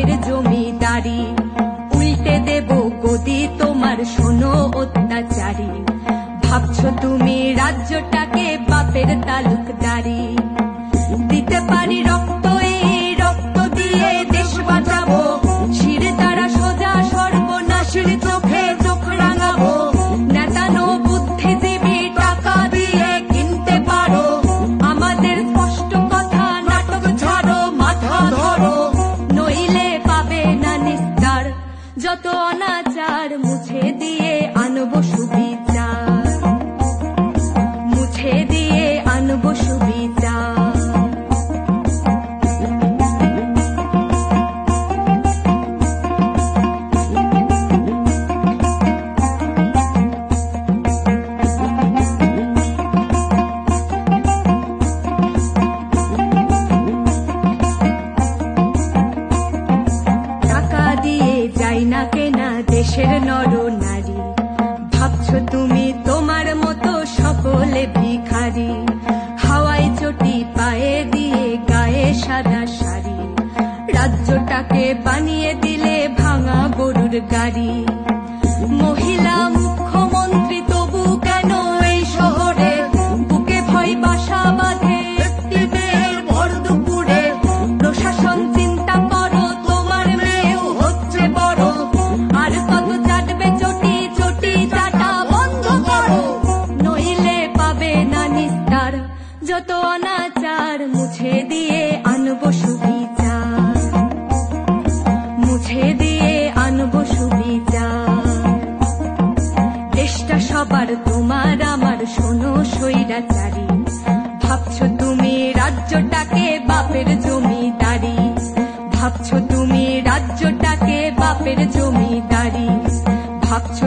বাপের জমিদারি। উল্টে দেব গদি তোমার শোনো অত্যাচারী। ভাবছো তুমি রাজ্যটাকে বাপের তালুকদারি। দিতে পারি রক্ত, এই রক্ত দিয়ে দেশ বাঁচাবো। শির দ্বারা সোজা সর্বনাশের চোখে চোখ রাঙাবো। নেতানো বুদ্ধিজীবী টাকা দিয়ে কিনতে পারো আমাদের স্পষ্ট কথা। নাটক ছাড়ো, মাথা ধরো, নইলে পাবে না নিস্তার। যত অনাচার মুছে দিয়ে আনবো সুবিচার, মুছে দিয়ে আনবো সুবিচার। দেশের নর নারী, ভাবছো তুমি তোমার মতো সকলে ভিখারি। হাওয়ায় চটি পায়ে দিয়ে গায়ে সাদা শাড়ি, রাজ্যটাকে বানিয়ে দিলে ভাঙা গরুর গাড়ি। মহিলা মুখ্যমন্ত্রী তবু কেন এই শহরে বুকে ভয় বাসা বাঁধে ব্যক্তিদের ভর দুপুরে। প্রশাসন চিন্তা করো, তোমার মেয়েও হচ্ছে বড়। আর কত চাটবে চটি, চটি চাটা বন্ধ করো, নইলে পাবে না নিস্তার। যত অনাচার মুছে দিয়ে আনবো সুবিচার, মুছে দিয়ে আনবো সুবিচার। দেশটা সবার তোমার আমার শোনো স্বৈরাচারী। ভাবছো তুমি রাজ্যটাকে বাপের জমিদারি। ভাবছো তুমি রাজ্যটাকে বাপের জমিদারি। ভাবছো